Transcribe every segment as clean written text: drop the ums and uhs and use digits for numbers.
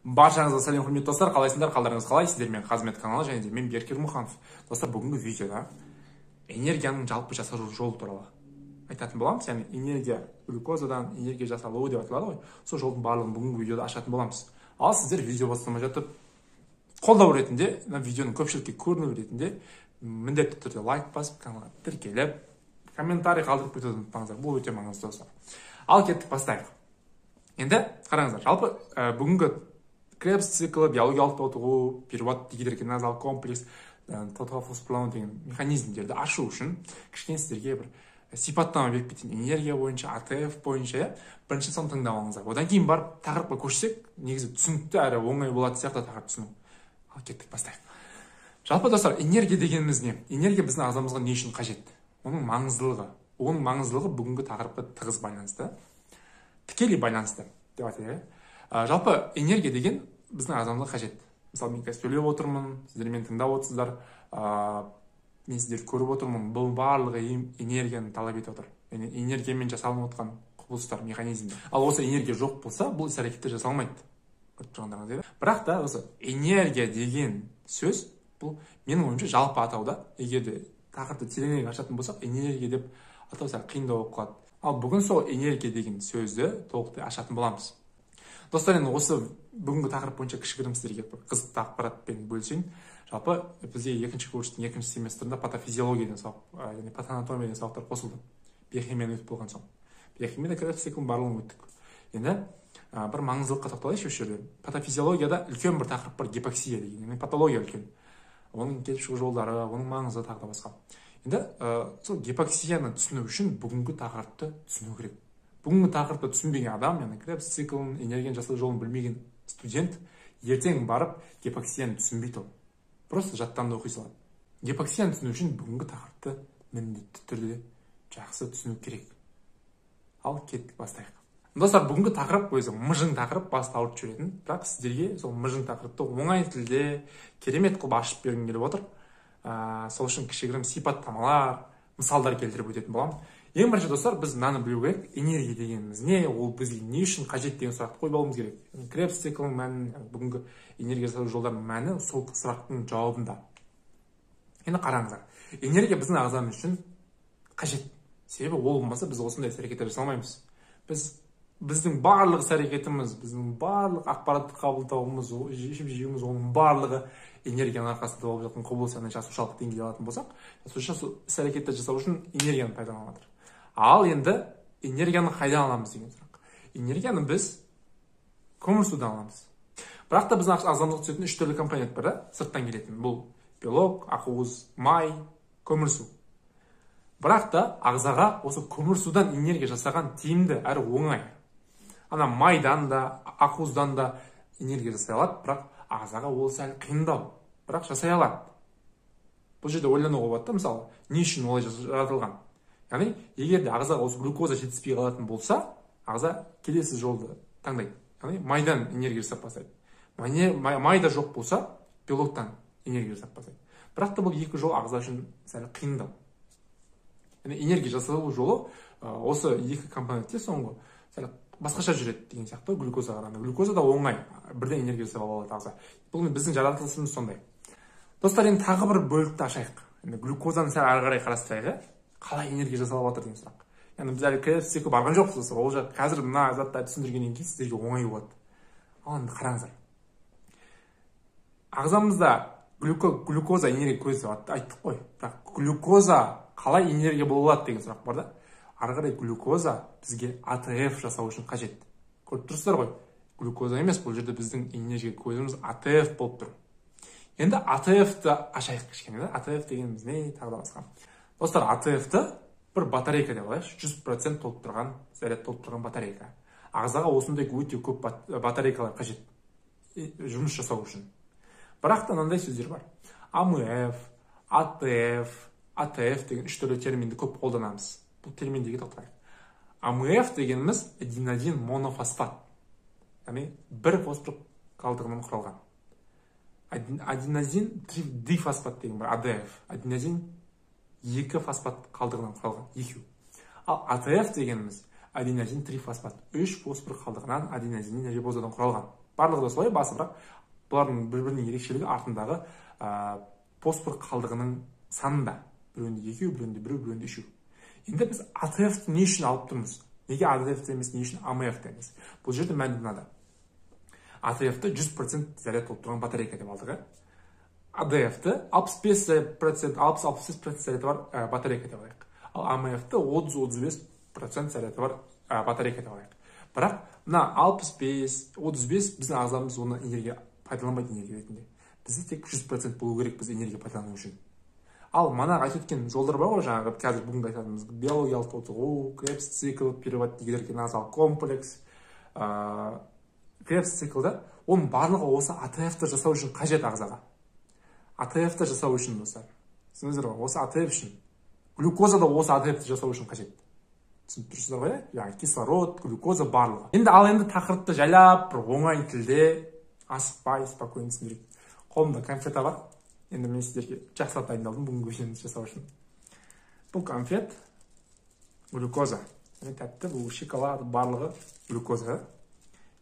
Баршаңызға сәлем, құрметті достар, қалайсыңдар, қалдарыңыз қалай? Сіздермен Қазмет каналы және де мен Беркер Мұханов. Достар, бүгінгі видеода энергияның жалпы жасалу жолы туралы айтатын боламыз. Яғни энергия глюкозадан энергия жасалуы деп аталады ғой. Сол жолдың барлығын бүгінгі видеода ашатын боламыз. Ал сіздер видео бастамай жатып қолдау ретінде, видеоның көпшілікке көріну ретінде міндетті түрде лайк басып, каналға тіркеліп, комментарий қалдырып кетуді ұмытпаңыздар. Бұл өте маңызды достар. Ал кеттік, бастайық. Енді қараңыздар, жалпы бүгінгі Кребс циклы, биологиялық тотығу, перевод дегидрогеназалық комплекс, тотығу деген механизмдерді ашу үшін кішкене сіздерге бір сипаттама беріп кетейін. Энергия бойынша, АТФ бойынша бірінші сон тыңдап алыңыздар. Одан кейін барып тақырыпқа көшсек, негізі түсінікті әрі оңай болады сияқты тақырып түсіну. Ал кеттік, бастайық. Жалпы достар, энергия дегеніміз не? Энергия біздің ағзамызға не үшін қажет? Оның маңыздылығы бүгінгі тақырыпқа тығыз байланысты, тікелей байланысты деп айтайық. Жалпы энергия деген біздің ағзамызға қажет. Мысалы, мен қазір сөйлеп отырмын, сіздер мені тыңдап отырсыздар, мен сіздерді көріп отырмын. Бұл барлығы энергияны талап етіп отыр. Яғни энергиямен жасалынып отқан құбылыстар, механизмдер. Ал осы энергия жоқ болса, бұл іс-әрекеттер жасалмайды. Бірақ та осы энергия деген сөз, бұл менің ойымша жалпы атауда, егер де тақырыпты тереңірек ашатын болсақ, энергия деп атау сәл қиындау болып қалады. Ал бүгін сол энергия деген сөзді толықтай ашатын боламыз. Достар, енді осы бүгінгі тақырып бойынша кішігірім сіздерге қызықты ақпаратпен бөлісейін. Жалпы бізде екінші курстың екінші семестрінде патофизиология деген сабақ, яғни патоанатомия деген сабақтар қосылды. Биохимияны өтіп болған соң. Биохимияда Кребс циклын барлығын өттік. Енді бір маңыздылыққа тоқталайыншы осы жерде. Патофизиологияда үлкен бір тақырып бар, гипоксия деген, яғни патология үлкен. Оның келіп шығу жолдары, оның маңызы тағы да басқа. Енді сол гипоксияны түсіну үшін бүгінгі тақырыпты түсіну керек. Бүгінгі тақырыпты түсінбеген адам, яғни Кребс циклын, энергияның жасалу жолын білмеген студент ертең барып гипоксияны түсінбейді ол. Просто жаттан да оқи салады. Гипоксияны түсіну үшін бүгінгі тақырыпты міндетті түрде жақсы түсіну керек. Ал кеттік, бастайық. Достар, бүгінгі тақырып өзі мыжың тақырып, басты ауыртып жүретін, бірақ сіздерге сол мыжың тақырыпты оңай тілде керемет қылып ашып бергім келіп отыр. Сол үшін кішігірім сипаттамалар, мысалдар келтіріп өтетін боламын. Ең бірінші достар, біз мынаны білу керек. Энергия дегеніміз не? Ол бізге не үшін қажет деген сұрақты қойып алуымыз керек. Кребс циклының мәні, бүгінгі энергия жасалу жолдарының мәні сол сұрақтың жауабында. Енді қараңыздар. Энергия біздің ағзамыз үшін қажет. Себебі ол болмаса біз осындай іс-әрекеттер жасалмаймыз. Біздің барлық іс-әрекетіміз, біздің барлық ақпаратты қабылдауымыз, жеп-жеуіміз, оның барлығы энергияның арқасында болып жатқан құбылыс, яғни жасушалық деңгейде алатын болсақ, жасуша іс-әрекеттер жасау үшін энергияны пайдаланып жатыр. Ал енді энергияны қайдан аламыз деген сұрақ. Энергияны біз көмір судан аламыз. Бірақ та біздің ағзамызға түсетін 3 түрлі компонент бар, сырттан келетін. Бұл белок, ақуыз, май, көмір су. Бірақ та ағзаға осы көмір судан энергия жасаған тиімді әрі оңай. Ана майдан да, ақуыздан да энергия жасай алады, бірақ ағзаға ол сәл қиындау, бірақ жасай алады. Бұл жерде ойлануға болады, мысалы, не үшін олай жаратылған? Яғни, егер де ағзаға осы глюкоза жетіспей қалатын болса, ағза келесі жолды таңдайды. Яғни, майдан энергия жасап бастайды. Майда жоқ болса, белоктан энергия жасап бастайды. Бірақ та бұл екі жол ағза үшін сәл қиындау. Яғни, энергия жасалу жолы осы екі компонентте соңғы сәл басқаша жүреді деген сияқты, глюкозаға қарағанда. Глюкоза да оңай, бірден энергия жасап алады ағза. Бұл біздің жаратылысымыз сондай. Достар, енді тағы бір бөлікті ашайық. Глюкозаны сәл ары қарай қарастырайық. Қалай энергия жасалып жатыр деген сұрақ. Яғни біз әлі Кребс циклы барған жоқпыз. Ол жақ қазір мына заттарды түсіндіргеннен кейін сіздерге оңай болады. Ал енді қараңыздар. Ағзамызда глюкоза энергия көзі деп айттық қой. Бірақ глюкоза қалай энергия бола алады деген сұрақ бар да. Ары қарай глюкоза бізге АТФ жасау үшін қажет. Көріп тұрсыздар ғой. Глюкоза емес, бұл жерде біздің энергия көзіміз АТФ болып тұр. Енді АТФ-ті ашайық кішкене. АТФ дегеніміз не? Тағы да басқа. Достар, АТФ-ті бір батарейка деп алайық, 100% толып тұрған, заряд толып тұрған батарейка. Ағзаға осындай өте көп батарейкалар қажет жұмыс жасау үшін. Бірақ та мынандай сөздер бар. АМФ, АТФ деген 3 түрлі терминді көп қолданамыз. Бұл терминдегі тоқтайық. АМФ дегеніміз аденозин монофосфат. Яғни бір фосфор қалдығынан құралған. Аденозин дифосфат деген бар, АДФ. Аденозин 2 фосфат қалдығынан құралған, екеу. Ал АТФ дегеніміз аденозин трифосфат, 3 фосфор қалдығынан аденозин рибозадан құралған. барлығы да солай басы, бірақ бұлардың бір-бірінің ерекшелігі артындағы фосфор қалдығының санында. Біреуінде 2, біреуінде 1, біреуінде 3. Енді біз АТФ-ті не үшін алып тұрмыз? Неге АТФ-ті емес, не үшін АМФ-ті емес? Бұл жерде мәні мынада. АТФ-ті 100% заряд болып тұрған батарейка деп алдық. АДФ-ті 65% заряды бар батарейка деп алайық. Ал АМФ-ті 30-35% заряды бар батарейка деп алайық. Бірақ мына 65-35 біздің ағзамыз оны энергия пайдаланбайды энергия ретінде. Бізде тек 100% болу керек біз энергия пайдалану үшін. Ал манағы айтып өткен жолдар бар ғой, жаңағы қазір бүгінгі айтатынымыз биологиялық тотығу, Кребс цикл, пируват-дигидрогеназалық комплекс, Кребс циклда оның барлығы осы АТФ-ті жасау үшін қажет ағзаға. АТФ-ті жасау үшін достар. Түсініңіздер ғой, осы АТФ үшін. Глюкоза да осы АТФ-ті жасау үшін қажет. Түсініп тұрсыздар ғой, яғни кислород, глюкоза барлығы. Енді тақырыпты жайлап, бір оңай тілде, асықпай, спокойно түсіндірейік. Қолымда конфета бар. Енді мен сіздерге жақсылап дайындалдым бүгінгі видеоны жасау үшін. Бұл конфет глюкоза. Тәтті, бұл шоколад барлығы глюкоза.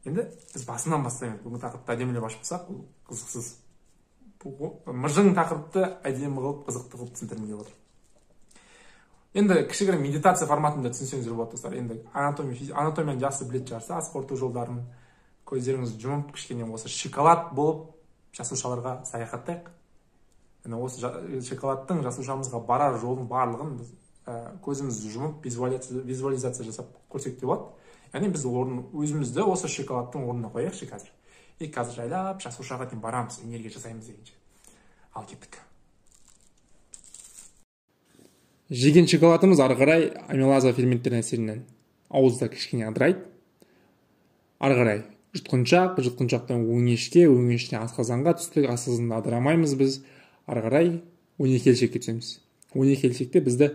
Енді біз басынан бастаймыз. Бүгінгі тақырыпты әдемілеп ашып болсақ, бұл қызықсыз. Мыжың тақырыпты әдемі қылып, қызықты қылып түсіндірмей отыр. Енді кішігірім медитация форматында түсінсеңіздер болады достар. Енді анатомияны жақсы білетін шығарсыз, ас қорыту жолдарын көздеріңізді жұмып, кішкене осы шоколад болып жасушаларға саяхаттайық. Осы шоколадтың жасушамызға барар жолын барлығын біз көзімізді жұмып визуализация жасап көрсек те болады. Яғни біз өзімізді осы шоколадтың орнына қояйықшы қазір. Қазір жайлап жасушаға дейін барамыз, энергия жасаймыз дегенше. Ал кеттік. Жеген шоколадымыз ары қарай амилаза ферменттерінің әсерінен ауызда кішкене ыдырайды. Ары қарай жұтқыншақтан өңешке асқазанға түстік, асқазанда ыдырамаймыз біз. Ары қарай 12 келшекке түсеміз. 12 келшекте бізді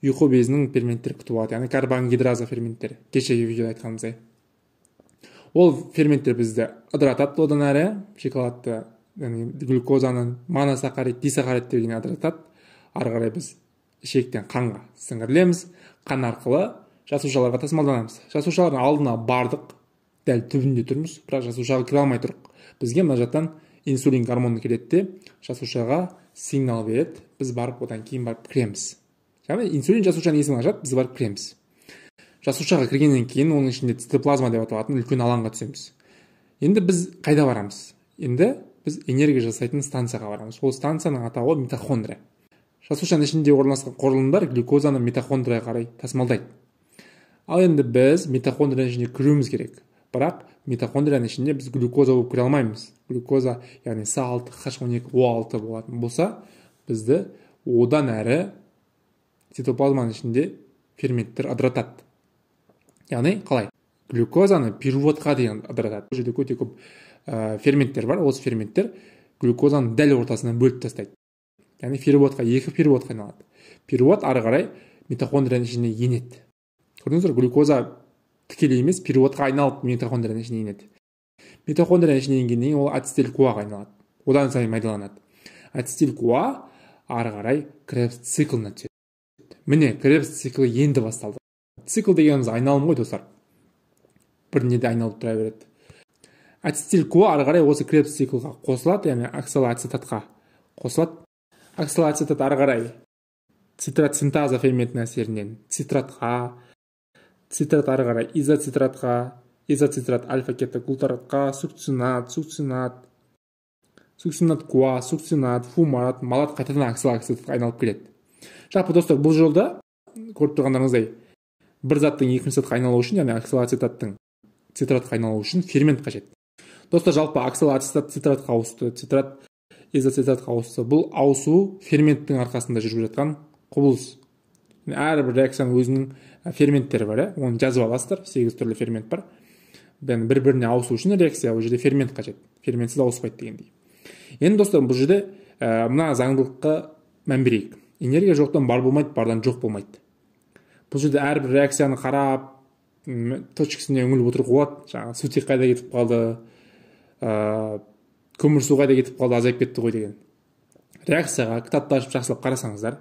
ұйқы безінің ферменттері күтіп алады, яғни карбогидраза ферменттері. Кешегі видеода айтқанымыздай. Ол ферменттер бізді ыдыратады, одан әрі шоколадты, глюкозаны моносахарид, дисахарид деген ыдыратады. Ары қарай біз ішектен қанға сіңірілеміз. Қан арқылы жасушаларға тасымалданамыз. Жасушалардың алдына бардық, дәл түбінде тұрмыз, бірақ жасушаға кіре алмай тұрық. Бізге мына жақтан инсулин гормоны келеді, жасушаға сигнал береді, біз барып одан кейін барып кіреміз. Яғни инсулин жасушаның есігін ашады, біз барып кіреміз. Жасушаға кіргеннен кейін оның ішінде цитоплазма деп аталатын үлкен алаңға түсеміз. Енді біз қайда барамыз? Енді біз энергия жасайтын станцияға барамыз. Ол станцияның атауы митохондрия. Жасушаның ішінде орналасқан құрылымдар глюкозаны митохондрияға қарай тасымалдайды. Ал енді біз митохондрияның ішіне кіруіміз керек. Бірақ митохондрияның ішінде біз глюкоза болып кіре алмаймыз. Глюкоза, яғни С6, H12O6 болатын болса, бізді одан әрі цитоплазманың ішінде ферменттер ыдыратады. Яғни қалай? Глюкозаны пируватқа дейін ыдыратады. Бұл жерде өте көп ферменттер бар. Осы ферменттер глюкозаны дәл ортасынан бөліп тастайды. Яғни екі пируватқа айналады. Пируват ары қарай митохондрияның ішіне енеді. Көрдіңіздер, глюкоза тікелей емес, пируватқа айналып митохондрияның ішіне енеді. Митохондрияның ішіне енгеннен кейін ол ацетил-CoAға айналады. Одан сайын майдаланады. Ацетил-CoA ары қарай Кребс циклына түседі. Міне, Кребс циклы енді басталды. Цикл дегеніміз айналым ғой достар. Бір неде айналып тұра береді. Ацетил-CoA ары қарай осы Кребс циклға қосылады, яғни оксалоацетатқа қосылады. Оксалоацетат ары қарай цитрат синтаза ферментінің әсерінен цитратқа, цитрат ары қарай изоцитратқа, изоцитрат альфа-кетоглутаратқа, сукцинат, CoA, сукцинат, фумарат, малат қайтадан оксалоацетатқа айналып келеді. Жалпы достар, бұл жолда көріп тұрғандарыңыздай бір заттың екінші затқа айналу үшін, яғни оксалоацетаттың цитратқа айналу үшін фермент қажет. Достар, жалпы оксалоацетат цитратқа ауысты, цитрат изоцитратқа ауысты. Бұл ауысу ферменттің арқасында жүріп жатқан құбылыс. Әрбір реакцияның өзінің ферменттері бар, оны жазып аласыздар, 8 түрлі фермент бар. Бір-біріне ауысу үшін реакция, ол жерде фермент қажет. Ферментсіз ауыспайды дегендей. Енді достар, бұл жерде мына заңдылыққа мән берейік. Энергия жоқтан бар болмайды, бардан жоқ болмайды. Бұл жерде әрбір реакцияны қарап, точкасына үңіліп отырып болады. Жаңағы сутек қайда кетіп қалды, көмір су қайда кетіп қалды, азайып кетті ғой деген. Реакцияға кітапты ашып жақсылап қарасаңыздар,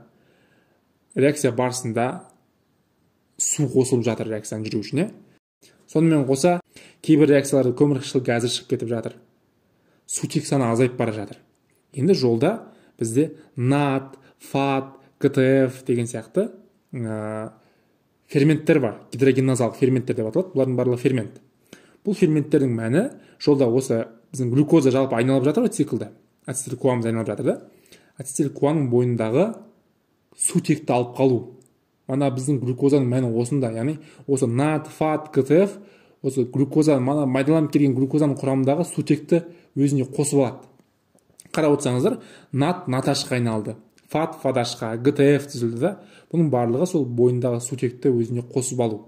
реакция барысында су қосылып жатыр реакцияның жүру үшін. Сонымен қоса кейбір реакцияларда көмірқышқыл газы шығып кетіп жатыр, сутек саны азайып бара жатыр. Енді жолда бізде нат, фат, ГТФ деген сияқты ферменттер бар, гидрогеназалық ферменттер деп аталады. Бұлардың барлығы фермент. Бұл ферменттердің мәні жолда осы біздің глюкоза жалпы айналып жатыр циклда, ацетилкоамыз айналып жатыр да. Ацетилкоаның бойындағы сутекті алып қалу. Мана біздің глюкозаның мәні осында, яғни осы нат, фат, ГТФ осы глюкоза, мана майдаланып келген глюкозаның құрамындағы сутекті өзіне қосып алады. Қарап отырсаңыздар, нат наташқа айналды, фат фадашқа, ГТФ түзілді да. Бұның барлығы сол бойындағы сутекті өзіне қосып алу.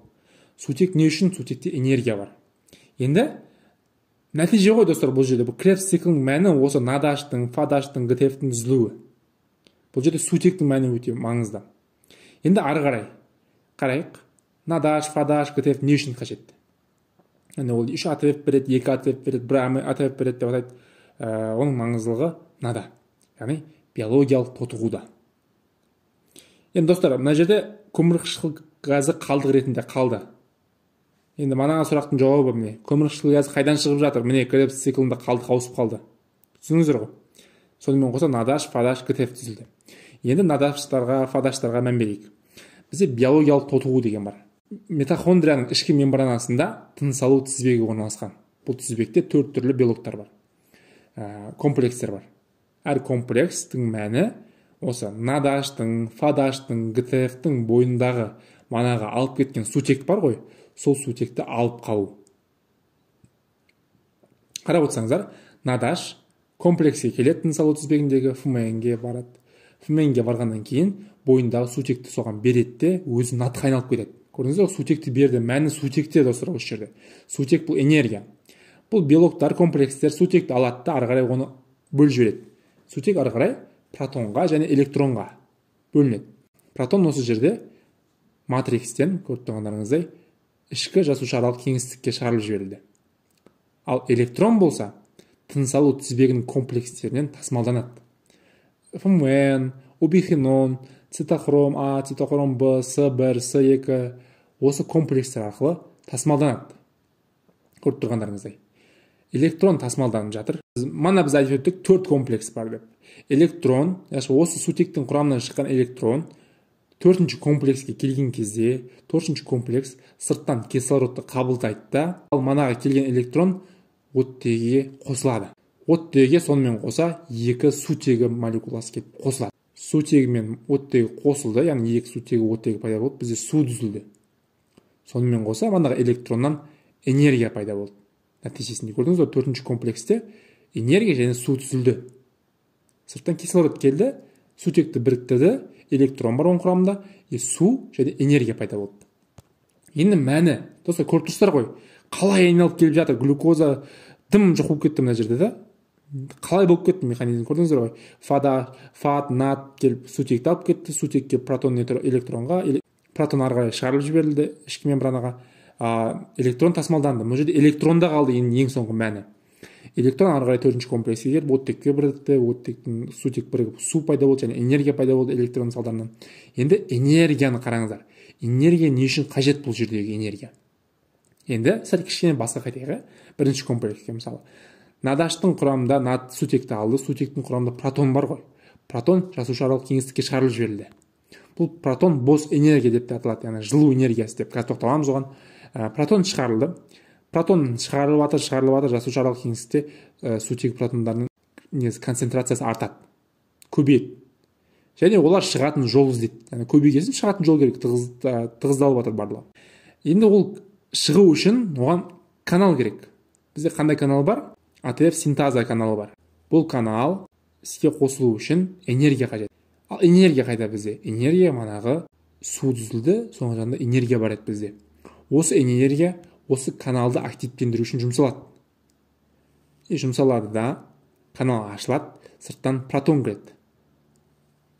Сутек не үшін? Сутекте энергия бар. Енді нәтиже ғой достар, бұл жерде бұл Кребс циклінің мәні осы надаштың, фадаштың, ГТФтің үзілуі. Бұл жерде сутектің мәні өте маңызды. Енді ары қарайық. Надаш, фадаш, ГТФ не үшін қажет? Яғни ол 3 АТФ береді, 2 АТФ береді, 1 АТФ береді деп атайды. Оның маңыздылығы нада, яғни биологиялық тотығуда. Енді достар, мына жерде көмірқышқыл газы қалдық ретінде қалды. Енді мана сұрақтың жауабы міне. Көмірқышқыл газы қайдан шығып жатыр? Міне Кребс циклында қалдық ауысып қалды. Түсініңіздер ғой. Сонымен қоса надаш, фадаш, ГТФ түзілді. Енді надаштарға, фадаштарға мән берейік. Бізде биологиялық тотығу деген бар. Митохондрияның ішкі мембранасында тыныс алу тізбегі орналасқан. Бұл тізбекте 4 түрлі белоктар бар. Комплекстер бар. Әр комплекстің мәні осы надаштың, фадаштың, ГТФтің бойындағы манаға алып кеткен сутек бар ғой, сол сутекті алып қалу. Қарап отырсаңыздар, надаш комплекске келеді, тыныс алу тізбегіндегі ФМН-ге барады. ФМН-ге барғаннан кейін бойындағы сутекті соған береді де өзі натқа айналып кетеді. Көрдіңіздер, сутекті берді, мәні сутекте достар осы жерде. Сутек бұл энергия. Бұл белоктар, комплекстер сутекті алады да ары қарай оны бөліп жібереді. Сутек ары қарай протонға және электронға бөлінеді. Протон осы жерде матрикстен, көріп тұрғандарыңыздай, ішкі жасушааралық кеңістікке шығарылып жіберілді. Ал электрон болса, тыныс алу тізбегінің комплекстерінен тасымалданады. ФМН, убихинон, цитохром А, цитохром Б, С1, С2 осы комплекстер арқылы тасымалданады. Көріп тұрғандарыңыздай. Электрон тасымалданып жатыр. Мана біз айтып өттік 4 комплекс бар деп. Электрон, осы сутектің құрамынан шыққан электрон 4-ші комплекске келген кезде 4-ші комплекс сырттан кислородты қабылдайды да, ал манаға келген электрон оттегіге қосылады. Оттегіге сонымен қоса 2 сутегі молекуласы келіп қосылады. Сутегі мен оттегі қосылды, яғни 2 сутегі оттегі пайда болды, бізде су түзілді. Сонымен қоса манаға электроннан энергия пайда болды. Нәтижесінде көрдіңіз бе, 4-ші комплексте энергия және су түзілді. Сырттан кислород келді, сутекті біріктірді, электрон бар оның құрамында, су және энергия пайда болды. Енді мәні, достар, көріп тұрсыздар ғой, қалай айналып келіп жатыр, глюкоза дым жоқ болып кетті мына жерде да. Қалай болып кетті механизм, көрдіңіздер ғой. Фат, нат келіп сутекті алып кетті, сутекке протон, электронға, протон ары қарай шығарылып жіберілді ішкі мембранаға. Электрон тасымалданды. Бұл жерде электронда қалды ең соңғы мәні. Электрон ары қарай 4-ші комплекске келіп, оттекке бірікті, оттектің сутек бірігіп су пайда болды және энергия пайда болды электрон салдарынан. Енді энергияны қараңыздар. Энергия не үшін қажет бұл жердегі энергия? Енді сәл кішкене басқа қайтайық. 1-ші комплекске мысалы. Надаштың құрамында нат сутекті алды, сутектің құрамында протон бар ғой. Протон жасушааралық кеңістікке шығарылып жіберілді. Бұл протон бос энергия деп те аталады, яғни жылу энергиясы деп тоқталамыз оған. Протон шығарылды. Протон шығарылып жатыр жасушааралық кеңістікте сутек протондарының концентрациясы артады, көбейеді. Және олар шығатын жол іздейді. Яғни көбейгесін шығатын жол керек, тығыздалып жатыр барлығы. Енді ол шығу үшін оған канал керек. Бізде қандай канал бар? АТФ синтаза каналы бар. Бұл канал іске қосылу үшін энергия қажет. Ал энергия қайда бізде? Энергия манағы су түзілді, соның жанында энергия бар еді бізде. Осы энергия осы каналды активтендіру үшін жұмсалады. Жұмсалады да, канал ашылады, сырттан протон кіреді.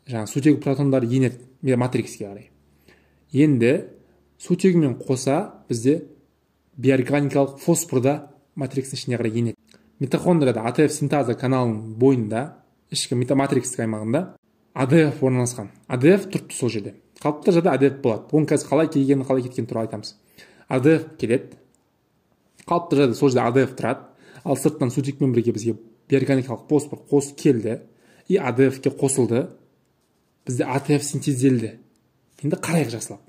Жаңа сутегі протондар енеді матрикске қарай. Енді сутегімен қоса бізде биорганикалық фосфорда матрикстің ішіне қарай енеді. Митохондрияда АТФ синтаза каналының бойында, ішкі матрикстік аймағында АДФ орналасқан. АДФ тұрыпты сол жерде. Қалыпты жағдайда АДФ болады. Оның қазір қалай келгенін, қалай кеткенін туралы айтамыз. АДФ келеді. қалыпты жағдайда сол жерде ADF тұрады, ал сырттан сутекпен бірге бізге биорганикалық фосфор қосып келді и ADF-ке қосылды, бізде ATF синтезделді. Енді қарайық жақсылап.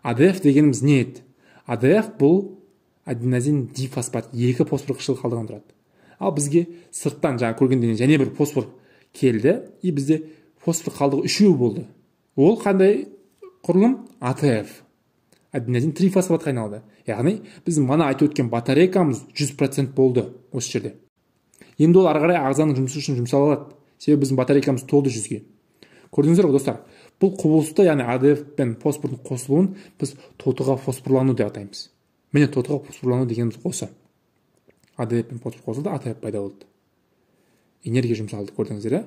ADF дегеніміз не еді? ADF бұл аденозин дифосфат, екі фосфор қышқыл қалдығынан тұрады. Ал бізге сырттан жаңа көргенден және бір фосфор келді и бізде фосфор қалдығы үшеу болды. Ол қандай құрылым? ATF. Аденозин трифосфатқа айналды. Яғни біздің мана айтып өткен батарейкамыз 100% болды осы жерде. Енді ол ары қарай ағзаның жұмысы үшін жұмсалады. Себебі біздің батарейкамыз толды 100-ге. Көрдіңіздер ғой достар? Бұл құбылысты, яғни ADF пен фосфордың қосылуын біз тотыға фосфорлану деп атаймыз. Міне тотыға фосфорлану дегеніміз осы. ADF пен фосфор қосылды, ATF пайда болды. Энергия жұмсалды, көрдіңіздер,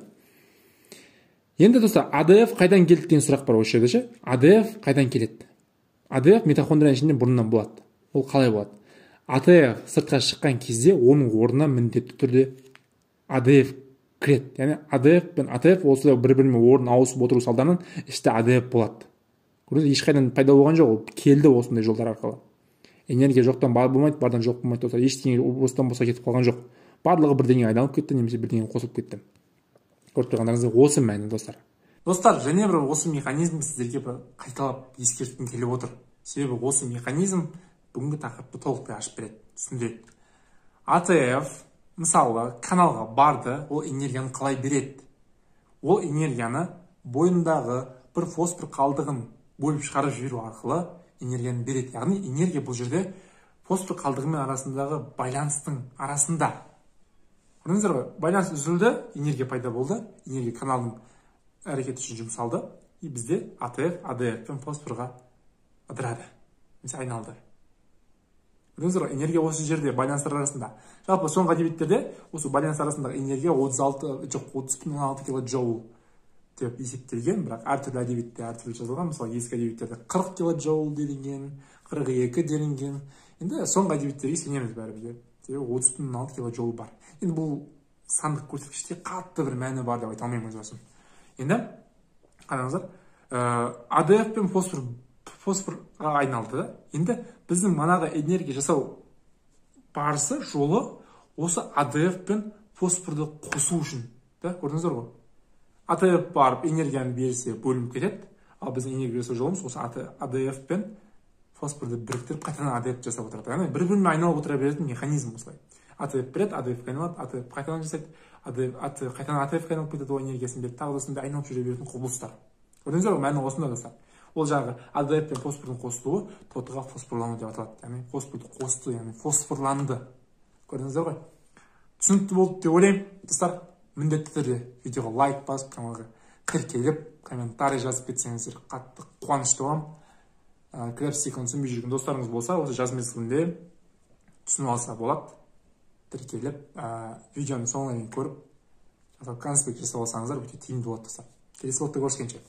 Енді достар, ADF қайдан келді деген сұрақ бар осы жерде ше? ADF қайдан келеді? ADF митохондрияның ішінде бұрыннан болады. Ол қалай болады? ATF сыртқа шыққан кезде оның орнына міндетті түрде ADF кіреді. Яғни ADF пен ATF осылай бір-бірімен орын ауысып отыру салдарынан іште ADF болады. Көрдіңіз, ешқайдан пайда болған жоқ, ол келді осындай жолдар арқылы. Энергия жоқтан бар болмайды, бардан жоқ болмайды достар. Ештеңе осыдан босқа кетіп қалған жоқ. Барлығы бірдеңе айналып кетті, немесе бірдеңе қосылып кетті. Көріп тұрғандарыңызда осы мәні достар. Достар, және бір осы механизм сіздерге бір қайталап ескерткім келіп отыр. Себебі осы механизм бүгінгі тақырыпты толықтай ашып береді, түсіндіреді. ATF мысалы каналға барды, ол энергияны қалай береді? Ол энергияны бойындағы бір фосфор қалдығын бөліп шығарып жіберу арқылы энергияны береді. Яғни энергия бұл жерде фосфор қалдығымен арасындағы байланыстың арасында. Көрдіңіздер ғой, байланыс үзілді, энергия пайда болды, энергия каналының әрекеті үшін жұмсалды, и бізде ATF, ADF пен фосфорға ыдырады, немесе айналды. Көрдіңіздер ғой, энергия осы жерде байланыстар арасында. Жалпы соңғы әдебиеттерде осы байланыс арасындағы энергия 30,6 килоджоул деп есептелген, бірақ әртүрлі әдебиетте әртүрлі жазылған. Мысалы ескі әдебиеттерде 40 килоджоул делінген, 42 делінген. Енді соңғы әдебиеттерге сенеміз бәрімізге. 30,6 килоджоул бар. Енді бұл сандық көрсеткіште қатты бір мәні бар деп айта алмаймын өзім. Енді қараңыздар, ADF пен фосфорға айналды. Енді біздің манағы энергия жасау барысы жолы осы ADF пен фосфорды қосу үшін. Көрдіңіздер ғой? ATF барып энергияны берсе бөлініп кетеді, ал біздің энергия жасау жолымыз осы ADF пен фосфорды біріктіріп қайтадан ADF жасап отырады. Яғни бір-бірімен айналып отыра беретін механизм осылай. ATF береді, ADF айналады, ATF қайтадан жасайды, қайтадан ATF айналып кетеді, ол энергиясын береді, тағы да сондай айналып жүре беретін құбылыстар. Көрдіңіздер ғой, мәні осында достар. Ол жағы ADF пен фосфордың қосылуы тотыға фосфорлану деп аталады. Яғни фосфорды қосты, яғни фосфорланды. Көрдіңіздер ғой? Түсінікті болды деп ойлаймын, достар. Міндетті түрде видеоға лайк басып, каналға тіркеліп, комментарий жазып кетсеңіздер қатты қуанышты боламын. Кіріп түсінбей жүрген достарыңыз болса, осы жаз мезгілінде түсініп алса болады. Тіркеліп, видеоны соңына дейін көріп, конспект жасап алсаңыздар өте тиімді болады достар. Келесі влогта көріскенше.